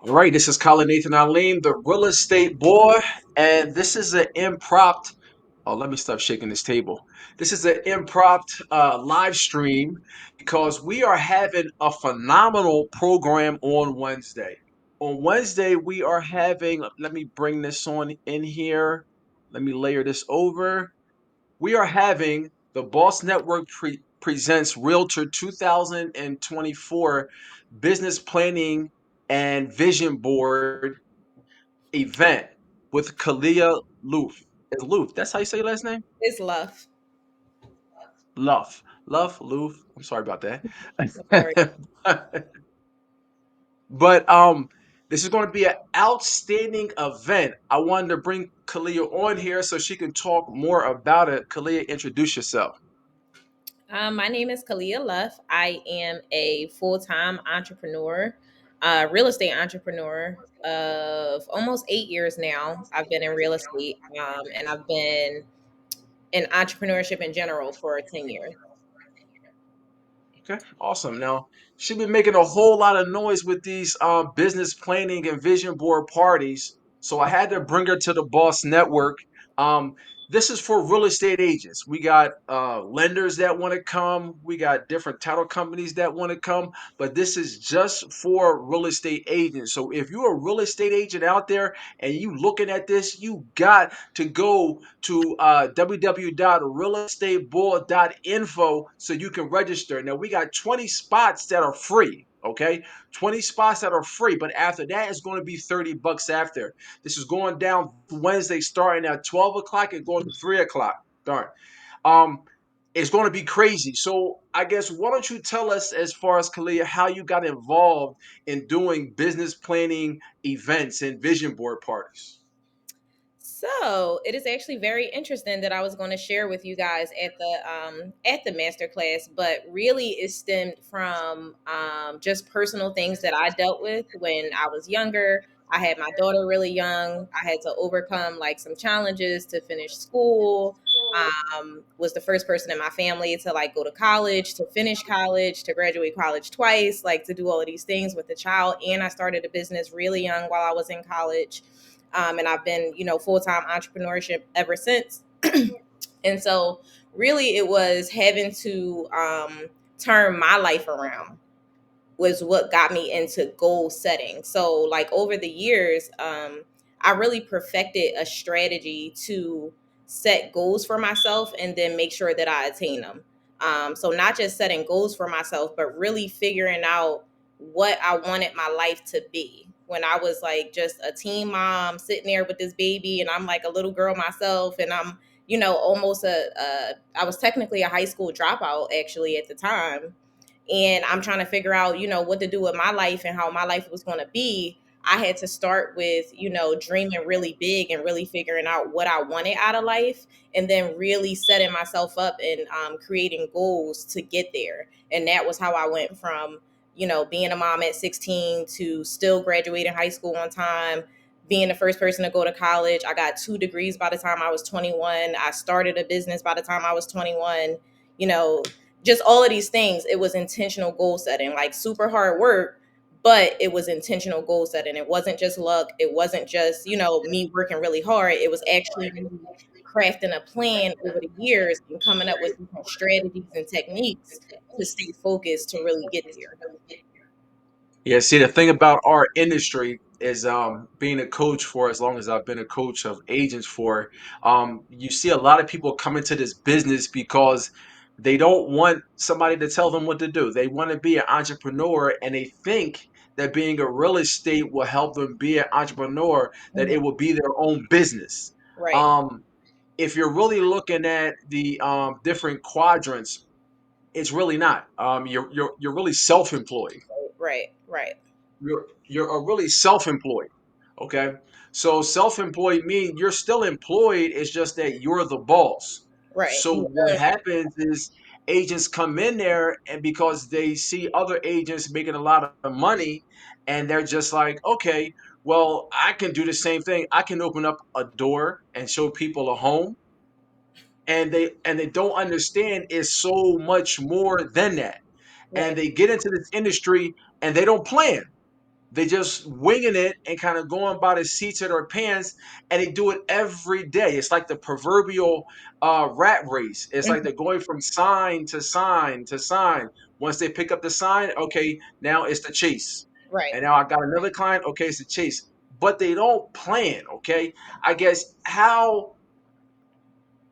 All right, this is Colin Nathan Alim, the real estate boy, and this is an impromptu. Oh, let me stop shaking this table. This is an impromptu live stream because we are having a phenomenal program on Wednesday. On Wednesday, we are having, let me bring this on in here. Let me layer this over. We are having the Boss Network presents Realtor 2024 Business Planning and Vision Board event with Khalia Luff. Is Luff? That's how you say your last name? It's Luff. Luff. Luff, Luff. I'm sorry about No worries. that. But this is going to be an outstanding event. I wanted to bring Khalia on here so she can talk more about it. Khalia, introduce yourself. My name is Khalia Luff. I am a full time entrepreneur, real estate entrepreneur of almost 8 years now. I've been in real estate and I've been in entrepreneurship in general for 10 years. Okay, awesome. Now, she's been making a whole lot of noise with these business planning and vision board parties. So I had to bring her to the Boss Network. Um, this is for real estate agents. We got lenders that want to come. We got different title companies that want to come. But this is just for real estate agents. So if you're a real estate agent out there and you looking at this, you got to go to www.realestatebull.info so you can register. Now we got 20 spots that are free. Okay, 20 spots that are free, but after that, it's going to be $30 after. This is going down Wednesday, starting at 12 o'clock and going to 3 o'clock. Darn. Um, it's going to be crazy. So I guess why don't you tell us, as far as Khalia, how you got involved in doing business planning events and vision board parties? So it is actually very interesting that I was going to share with you guys at the master class, but really it stemmed from just personal things that I dealt with when I was younger. I had my daughter really young. I had to overcome like some challenges to finish school. Was the first person in my family to like go to college, to finish college, to graduate college twice, like to do all of these things with the child. And I started a business really young while I was in college, and I've been, full time entrepreneurship ever since. And so, really, it was having to turn my life around was what got me into goal setting. So, like over the years, I really perfected a strategy to set goals for myself and then make sure that I attain them. So, not just setting goals for myself, but really figuring out what I wanted my life to be. When I was like just a teen mom sitting there with this baby, and I'm like a little girl myself, and I'm, almost I was technically a high school dropout actually at the time, and I'm trying to figure out, what to do with my life and how my life was going to be. I had to start with, dreaming really big and really figuring out what I wanted out of life, and then really setting myself up and creating goals to get there. And that was how I went from, being a mom at 16 to still graduating high school on time, being the first person to go to college. I got 2 degrees by the time I was 21. I started a business by the time I was 21. You know, just all of these things, it was intentional goal setting, like super hard work, but it was intentional goal setting. It wasn't just luck. It wasn't just, me working really hard. It was actually me crafting a plan over the years and coming up with different strategies and techniques to stay focused to really get there. Yeah, see, the thing about our industry is being a coach for as long as I've been a coach of agents for, you see a lot of people come into this business because they don't want somebody to tell them what to do. They want to be an entrepreneur and they think that being a real estate will help them be an entrepreneur, that Mhm. it will be their own business. Right, Um, if you're really looking at the different quadrants, it's really not. You're really self-employed. right, right, You're really self-employed. Okay, so self-employed means you're still employed. It's just that you're the boss. right. So what happens is agents come in there, and because they see other agents making a lot of money, and they're just like, okay, well, I can do the same thing. I can open up a door and show people a home, and they don't understand it's so much more than that. And Right, they get into this industry and they don't plan. They just winging it and kind of going by the seats of their pants, and they do it every day. It's like the proverbial rat race. It's like they're Mhm. going from sign to sign to sign. Once they pick up the sign, okay, now it's the chase. Right. And now I got another client, okay, it's the chase. But they don't plan, okay? I guess how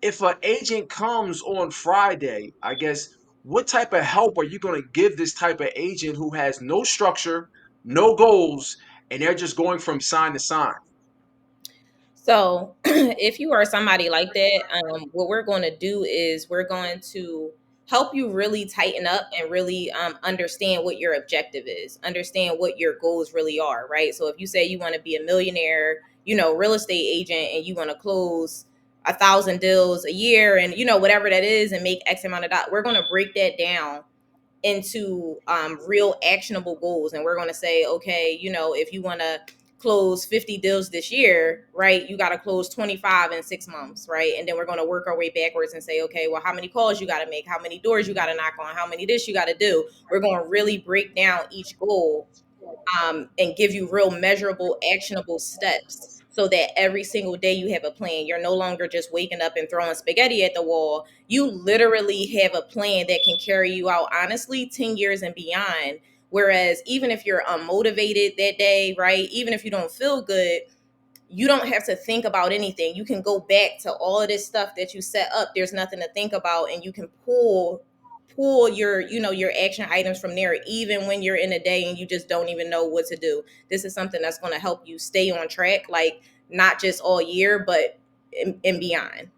if an agent comes on Friday, I guess what type of help are you going to give this type of agent who has no structure, no goals, and they're just going from sign to sign? So, if you are somebody like that, what we're going to do is we're going to help you really tighten up and really understand what your objective is, understand what your goals really are, right? So, if you say you want to be a millionaire, real estate agent, and you want to close 1,000 deals a year, and whatever that is, and make X amount of dollars, we're going to break that down into real actionable goals. And we're going to say, okay, if you want to close 50 deals this year, right, you got to close 25 in 6 months, right? And then we're going to work our way backwards and say, okay, well, how many calls you got to make, how many doors you got to knock on, how many this you got to do. We're going to really break down each goal, and give you real measurable, actionable steps so that every single day you have a plan. You're no longer just waking up and throwing spaghetti at the wall. You literally have a plan that can carry you out, honestly, 10 years and beyond. Whereas even if you're unmotivated that day, right? Even if you don't feel good, you don't have to think about anything. You can go back to all of this stuff that you set up. There's nothing to think about, and you can pull your your action items from there, even when you're in a day and you just don't even know what to do. This is something that's going to help you stay on track, like not just all year, but and beyond.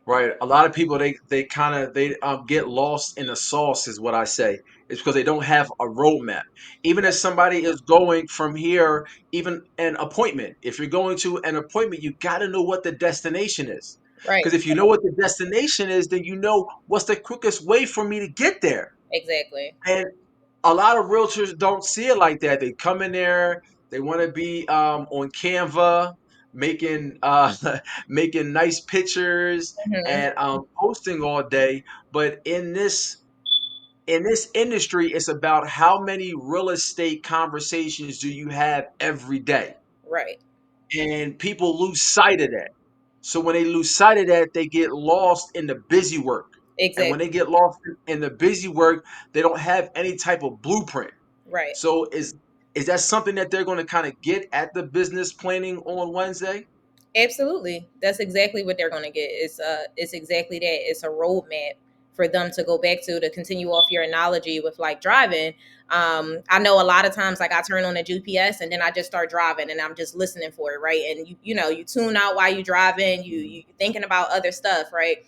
Right. A lot of people they kind of they get lost in the sauce is what I say. It's because they don't have a roadmap. Even if somebody is going from here, even an appointment. If you're going to an appointment, you got to know what the destination is. Right. Because if you know what the destination is, then you know what's the quickest way for me to get there. Exactly. And a lot of realtors don't see it like that. They come in there, they want to be on Canva, making making nice pictures Hmm. and posting all day. But in this industry, it's about how many real estate conversations do you have every day, Right. and people lose sight of that. So when they lose sight of that, they get lost in the busy work. And when Exactly. they get lost in the busy work, they don't have any type of blueprint. Right. So is that something that they're going to kind of get at the business planning on Wednesday? Absolutely. That's exactly what they're going to get. It's exactly that. It's a roadmap for them to go back to continue off your analogy with like driving. I know a lot of times like I turn on the GPS and then I just start driving and I'm just listening for it, right? And you tune out while you driving, you thinking about other stuff, right?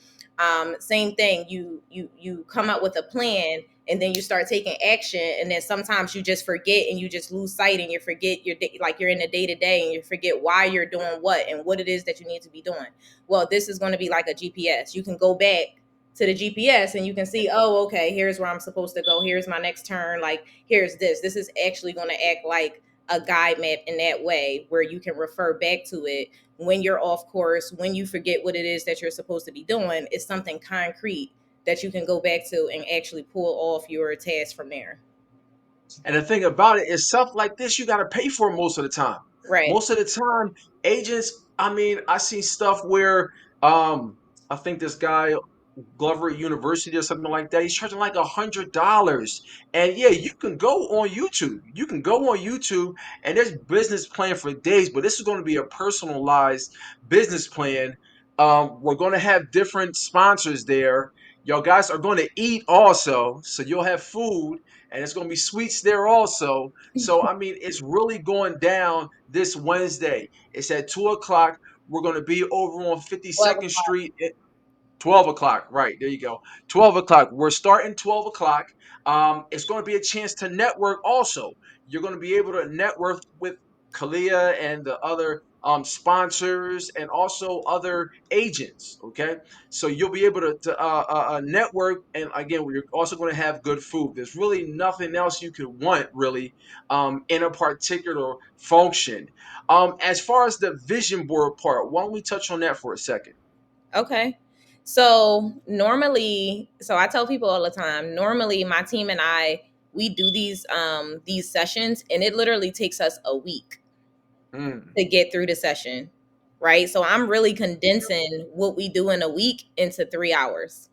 Same thing. You come up with a plan and then you start taking action, and then sometimes you just forget and you just lose sight and you forget like you're in the day to day and you forget why you're doing what and what it is that you need to be doing. Well, this is going to be like a GPS. You can go back to the GPS and you can see, oh, okay, here's where I'm supposed to go, here's my next turn, like here's this is actually going to act like a guide map in that way where you can refer back to it when you're off course, when you forget what it is that you're supposed to be doing. It's something concrete that you can go back to and actually pull off your task from there. And the thing about it is stuff like this you got to pay for most of the time. Right. Most of the time, agents, I mean, I see stuff where um I think this guy Glover University or something like that. He's charging like $100. And yeah, you can go on YouTube. You can go on YouTube and there's business plan for days, but this is going to be a personalized business plan. We're going to have different sponsors there. Y'all guys are going to eat also, so you'll have food and it's going to be sweets there also. So I mean, it's really going down this Wednesday. It's at 2 o'clock. We're going to be over on 12 52nd o'clock. Street 12 o'clock, right? There you go. 12 o'clock. We're starting 12 o'clock. It's going to be a chance to network also. You're going to be able to network with Khalia and the other sponsors and also other agents. Okay. So you'll be able to network. And again, we're also going to have good food. There's really nothing else you could want, really, in a particular function. As far as the vision board part, why don't we touch on that for a second? Okay. So normally, so I tell people all the time, normally my team and I we do these sessions, and it literally takes us a week Mm. to get through the session, right? So I'm really condensing what we do in a week into 3 hours,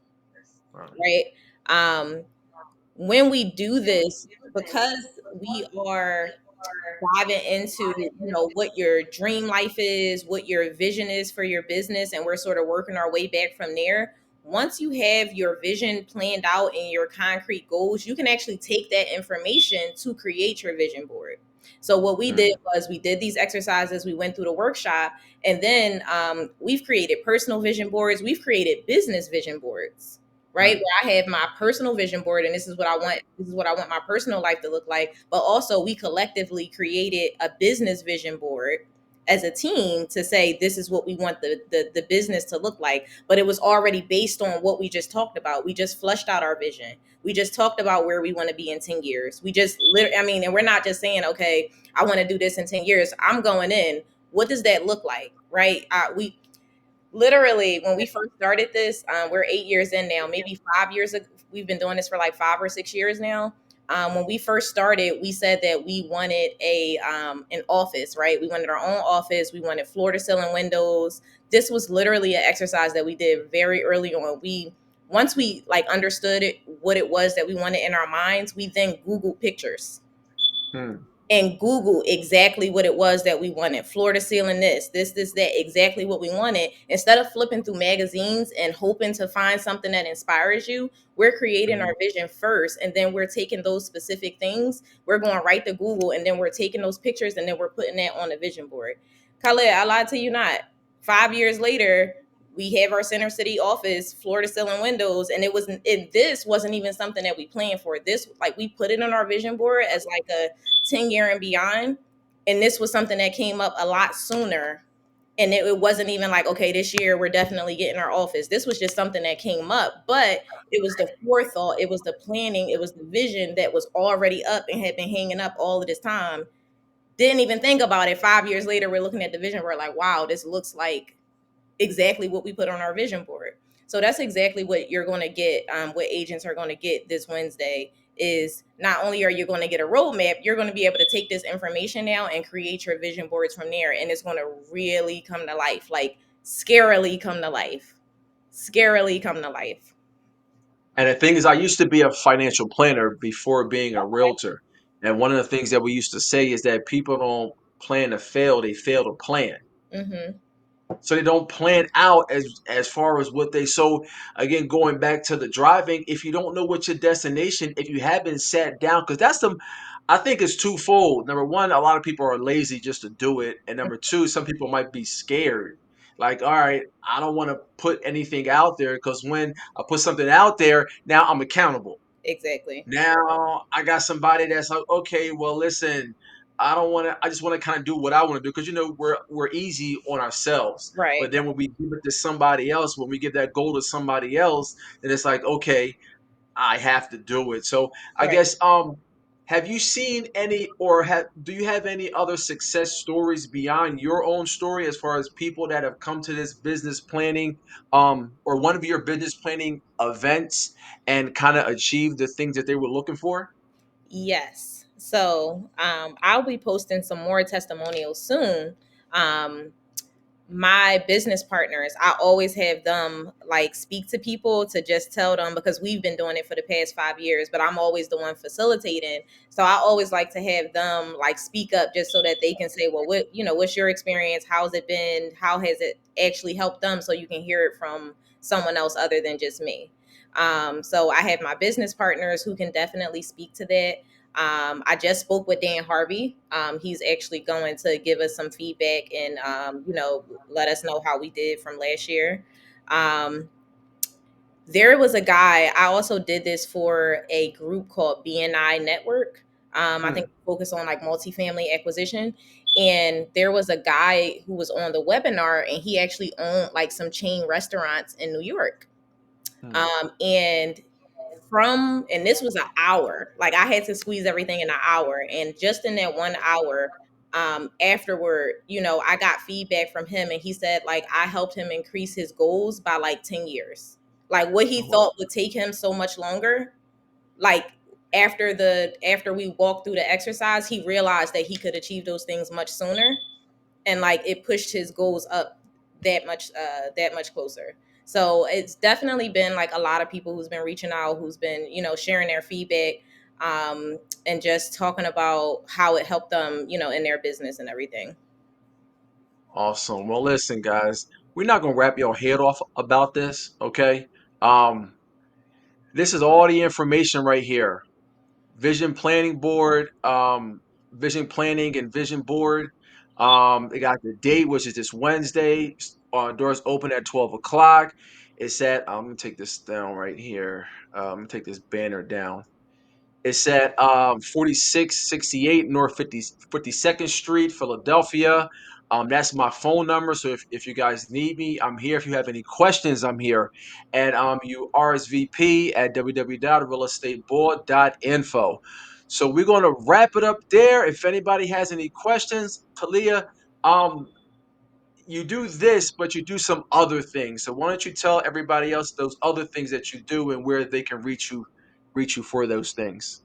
Right. right? Um, when we do this, because we are diving into, what your dream life is, what your vision is for your business, and we're sort of working our way back from there. Once you have your vision planned out and your concrete goals, you can actually take that information to create your vision board. So what we did Mm. was we did these exercises, we went through the workshop, and then we've created personal vision boards, we've created business vision boards, right? Mm. Where I have my personal vision board, and this is what I want. This is what I want my personal life to look like. But also, we collectively created a business vision board as a team to say this is what we want the business to look like. But it was already based on what we just talked about. We just flushed out our vision. We just talked about where we want to be in 10 years. We just literally, I mean, and we're not just saying, okay, I want to do this in 10 years. I'm going in. What does that look like? Right? We literally, when we first started this, we're 8 years in now, maybe 5 years ago. We've been doing this for like 5 or 6 years now. When we first started, we said that we wanted an office, right? We wanted our own office. We wanted floor to ceiling windows. This was literally an exercise that we did very early on. We Once we like understood it, what it was that we wanted in our minds, we then Googled pictures Mm. and Google exactly what it was that we wanted. Floor to ceiling, this, that, exactly what we wanted. Instead of flipping through magazines and hoping to find something that inspires you, we're creating our Mm. vision first. And then we're taking those specific things, we're going right to Google, and then we're taking those pictures and then we're putting that on the vision board. Khaled, I lied to you not. 5 years later, we have our center city office, floor to ceiling windows, and this wasn't even something that we planned for. This, like, we put it on our vision board as like a 10-year and beyond. And this was something that came up a lot sooner. And it wasn't even like, okay, this year we're definitely getting our office. This was just something that came up. But it was the forethought, it was the planning, it was the vision that was already up and had been hanging up all of this time. Didn't even think about it. 5 years later, we're looking at the vision. We're like, wow, this looks like exactly what we put on our vision board. So that's exactly what you're going to get. What agents are going to get this Wednesday is not only are you going to get a roadmap, you're going to be able to take this information now and create your vision boards from there, and it's going to really come to life, like scarily come to life, scarily come to life. And the thing is, I used to be a financial planner before being a realtor. And one of the things that we used to say is that people don't plan to fail, they fail to plan. Mm-hmm. So they don't plan out as far as what they so again going back to the driving, if you don't know what your destination, if you haven't sat down, because that's the I think it's twofold. Number one, a lot of people are lazy just to do it. And number two, some people might be scared. Like, all right, I don't want to put anything out there because when I put something out there, now I'm accountable. Exactly. Now I got somebody that's like, okay, well, listen, I don't want to. I just want to kind of do what I want to do because we're easy on ourselves. But Right. then when we give it to somebody else, when we give that goal to somebody else, then it's like, okay, I have to do it. So I Right. guess have you seen any or have do you have any other success stories beyond your own story as far as people that have come to this business planning or one of your business planning events and kind of achieved the things that they were looking for? Yes. So I'll be posting some more testimonials soon. Um, my business partners, I always have them like speak to people to just tell them, because we've been doing it for the past 5 years, but I'm always the one facilitating. So I always like to have them like speak up just so that they can say, well, what's your experience? How's it been? How has it actually helped them? So you can hear it from someone else other than just me. So I have my business partners who can definitely speak to that. I just spoke with Dan Harvey. He's actually going to give us some feedback and, let us know how we did from last year. Um, there was a guy, I also did this for a group called BNI Network. I think Hmm. focus on like multifamily acquisition. And there was a guy who was on the webinar, and he actually owned like some chain restaurants in New York. Hmm. And this was an hour. Like, I had to squeeze everything in an hour. And just in that 1 hour, afterward, I got feedback from him, and he said, like, I helped him increase his goals by like 10 years. Like, what he Oh, wow. thought would take him so much longer, like, after we walked through the exercise, he realized that he could achieve those things much sooner, and like it pushed his goals up that much closer. So it's definitely been like a lot of people who's been reaching out, who's been, sharing their feedback, and just talking about how it helped them, in their business and everything. Awesome. Well, listen, guys, we're not gonna wrap your head off about this, okay? Um, this is all the information right here. Vision planning board, vision planning and vision board. They got the date, which is this Wednesday. Doors open at 12 o'clock. It's at, I'm gonna take this down right here. I'm gonna take this banner down. It's at 4668 North 52nd Street, Philadelphia. That's my phone number. So if you guys need me, I'm here. If you have any questions, I'm here. And you RSVP at www.realestateboard.info. So we're going to wrap it up there. If anybody has any questions, Khalia, um, you do this, but you do some other things. So why don't you tell everybody else those other things that you do and where they can reach you for those things?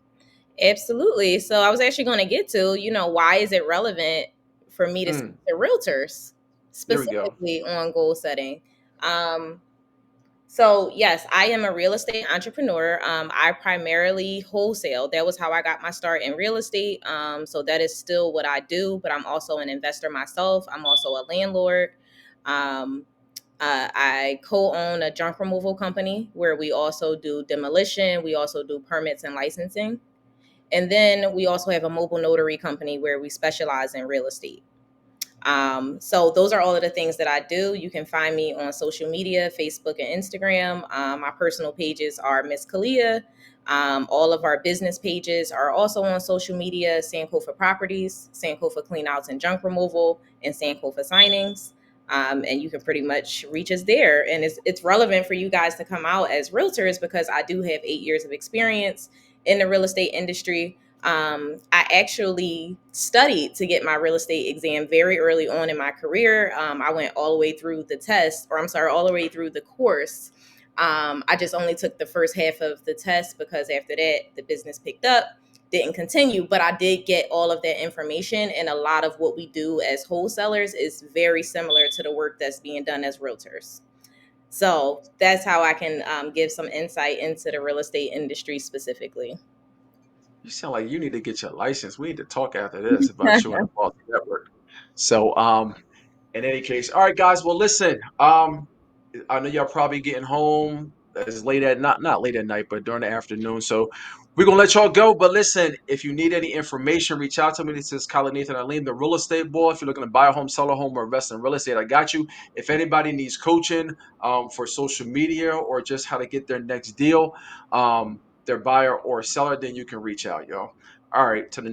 Absolutely. So I was actually going to get to, why is it relevant for me to speak Mm, to realtors there we go. specifically on goal setting? Um, So, yes, I am a real estate entrepreneur. I primarily wholesale. That was how I got my start in real estate. So, that is still what I do, but I'm also an investor myself. I'm also a landlord. Um, I co own a junk removal company where we also do demolition, we also do permits and licensing. And then we also have a mobile notary company where we specialize in real estate. So those are all of the things that I do. You can find me on social media, Facebook and Instagram. My personal pages are Miss Khalia. All of our business pages are also on social media: Sankofa Properties, Sankofa Cleanouts and Junk Removal, and Sankofa Signings. And you can pretty much reach us there. And it's relevant for you guys to come out as realtors because I do have 8 years of experience in the real estate industry. I actually studied to get my real estate exam very early on in my career. I went all the way through the test, or I'm sorry, all the way through the course. I just only took the first half of the test because after that, the business picked up, didn't continue. But I did get all of that information, and a lot of what we do as wholesalers is very similar to the work that's being done as realtors. So that's how I can give some insight into the real estate industry specifically. You sound like you need to get your license. We need to talk after this about you and the Multi Network. So, in any case, all right, guys. Well, listen. I know y'all probably getting home as late at not late at night, but during the afternoon. So we're gonna let y'all go. But listen, if you need any information, reach out to me. This is Colin Nathan Aline, the real estate boy. If you're looking to buy a home, sell a home, or invest in real estate, I got you. If anybody needs coaching for social media or just how to get their next deal, their buyer or seller, then you can reach out, y'all. All right, to the next.